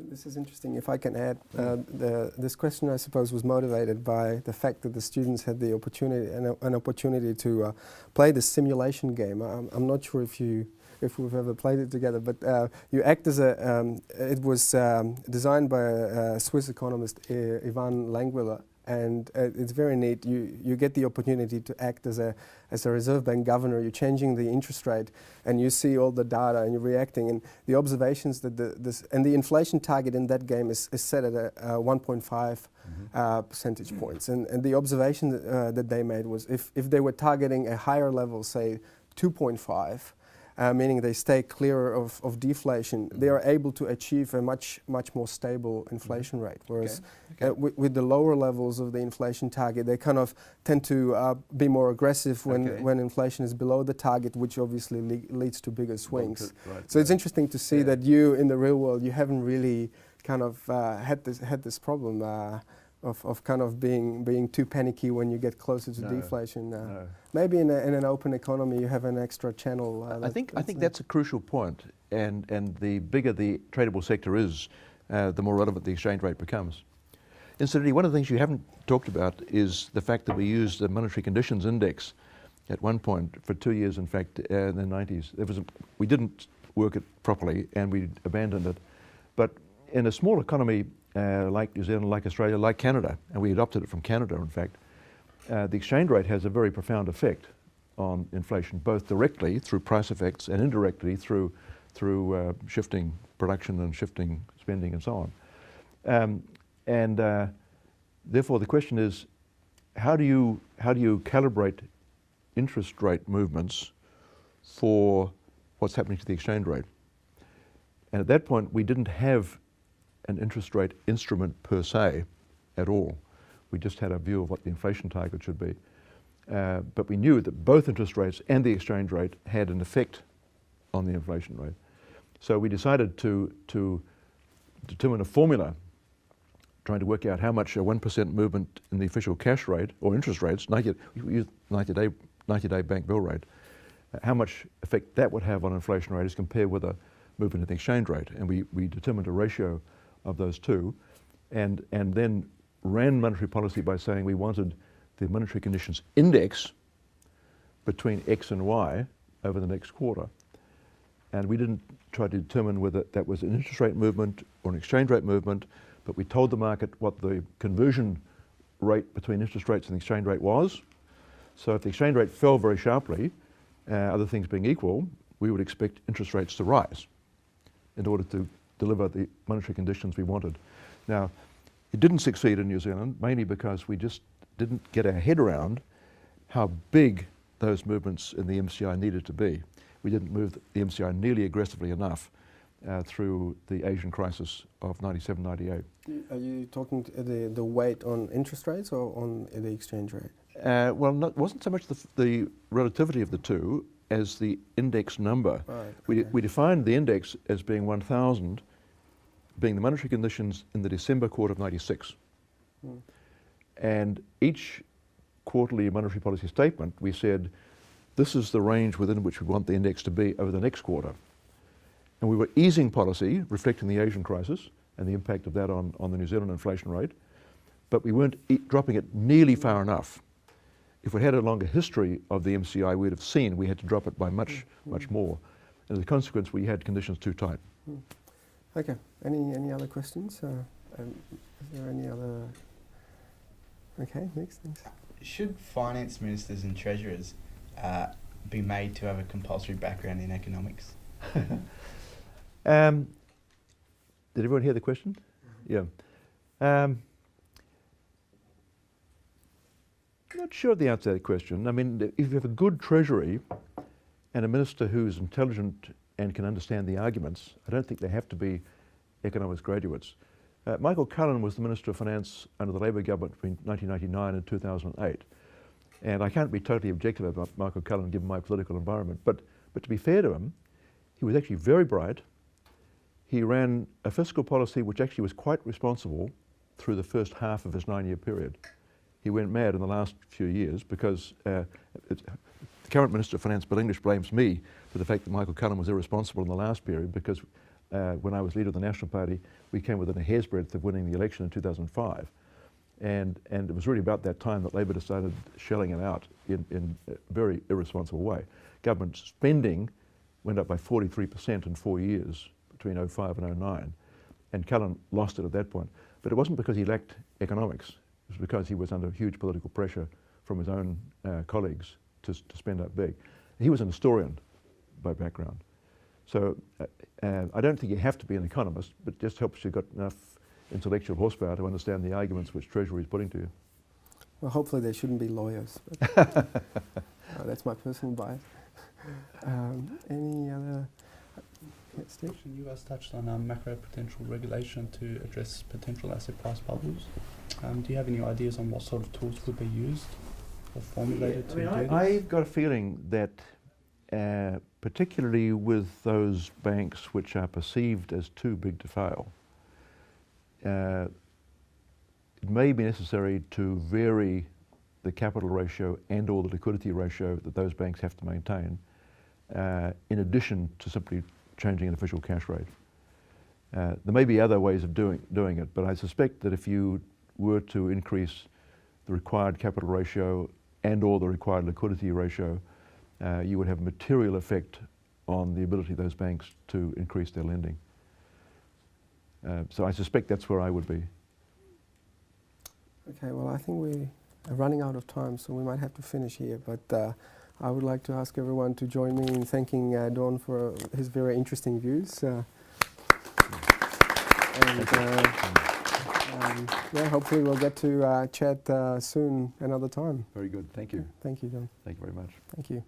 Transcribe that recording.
This is interesting. If I can add, this question, I suppose, was motivated by the fact that the students had the opportunity, an opportunity to play this simulation game. I'm not sure if we've ever played it together, but you act as it was designed by a Swiss economist, Ivan Langwiller, and it's very neat. You get the opportunity to act as a Reserve Bank governor. You're changing the interest rate, and you see all the data, and you're reacting. And the observations that the inflation target in that game is set at 1.5 percentage points. And the observation that they made was if they were targeting a higher level, say 2.5. Meaning they stay clear of deflation, they are able to achieve a much more stable inflation rate. Whereas with the lower levels of the inflation target, they kind of tend to be more aggressive when inflation is below the target, which obviously leads to bigger swings. So it's interesting to see that you, in the real world, you haven't really kind of had this problem. Of kind of being too panicky when you get closer to deflation. Maybe in an open economy you have an extra channel. I think that's a crucial point, and the bigger the tradable sector is, the more relevant the exchange rate becomes. Incidentally, one of the things you haven't talked about is the fact that we used the monetary conditions index at one point for 2 years. In fact, in the 90s, we didn't work it properly and we abandoned it. But in a small economy like New Zealand, like Australia, like Canada, and we adopted it from Canada, in fact, the exchange rate has a very profound effect on inflation, both directly through price effects and indirectly through shifting production and shifting spending and so on. Therefore, the question is, how do you calibrate interest rate movements for what's happening to the exchange rate? And at that point, we didn't have an interest rate instrument per se at all. We just had a view of what the inflation target should be. But we knew that both interest rates and the exchange rate had an effect on the inflation rate. So we decided to determine a formula trying to work out how much a 1% movement in the official cash rate or interest rates, we use 90-day bank bill rate, how much effect that would have on inflation rate as compared with a movement in the exchange rate. And we determined a ratio of those two, and then ran monetary policy by saying we wanted the monetary conditions index between X and Y over the next quarter. And we didn't try to determine whether that was an interest rate movement or an exchange rate movement, but we told the market what the conversion rate between interest rates and the exchange rate was. So if the exchange rate fell very sharply, other things being equal, we would expect interest rates to rise in order to deliver the monetary conditions we wanted. Now, it didn't succeed in New Zealand, mainly because we just didn't get our head around how big those movements in the MCI needed to be. We didn't move the MCI nearly aggressively enough through the Asian crisis of 97, 98. Are you talking the weight on interest rates or on the exchange rate? Well, it wasn't so much the relativity of the two as the index number. Right, we defined the index as being 1,000, being the monetary conditions in the December quarter of 96. And each quarterly monetary policy statement, we said, this is the range within which we want the index to be over the next quarter. And we were easing policy, reflecting the Asian crisis and the impact of that on the New Zealand inflation rate, but we weren't dropping it nearly far enough. If we had a longer history of the MCI, we'd have seen we had to drop it by much more. And as a consequence, we had conditions too tight. Okay. Any other questions? Is there any other? Okay, next. Thanks. Should finance ministers and treasurers be made to have a compulsory background in economics? Did everyone hear the question? Yeah. I'm not sure of the answer to that question. I mean, if you have a good treasury and a minister who's intelligent and can understand the arguments, I don't think they have to be economics graduates. Michael Cullen was the Minister of Finance under the Labor government between 1999 and 2008. And I can't be totally objective about Michael Cullen given my political environment, but to be fair to him, he was actually very bright. He ran a fiscal policy which actually was quite responsible through the first half of his 9-year period. He went mad in the last few years because the current Minister of Finance, Bill English, blames me for the fact that Michael Cullen was irresponsible in the last period because when I was leader of the National Party, we came within a hair's breadth of winning the election in 2005. And it was really about that time that Labor decided shelling it out in a very irresponsible way. Government spending went up by 43% in 4 years between 05 and 09. And Callan lost it at that point. But it wasn't because he lacked economics. It was because he was under huge political pressure from his own colleagues to spend up big. He was an historian by background. So I don't think you have to be an economist, but it just helps you've got enough intellectual horsepower to understand the arguments which Treasury is putting to you. Well, hopefully they shouldn't be lawyers. But that's my personal bias. Any other? Yes, Steve? You guys touched on macro-prudential regulation to address potential asset price bubbles. Do you have any ideas on what sort of tools could be used or formulated to do this? I've got a feeling that particularly with those banks which are perceived as too big to fail, it may be necessary to vary the capital ratio and or the liquidity ratio that those banks have to maintain in addition to simply changing an official cash rate. There may be other ways of doing it, but I suspect that if you were to increase the required capital ratio and or the required liquidity ratio, you would have a material effect on the ability of those banks to increase their lending. So I suspect that's where I would be. Okay, well, I think we are running out of time, so we might have to finish here. But I would like to ask everyone to join me in thanking Don for his very interesting views. Yeah, hopefully we'll get to chat soon another time. Very good. Thank you. Thank you, Don. Thank you very much. Thank you.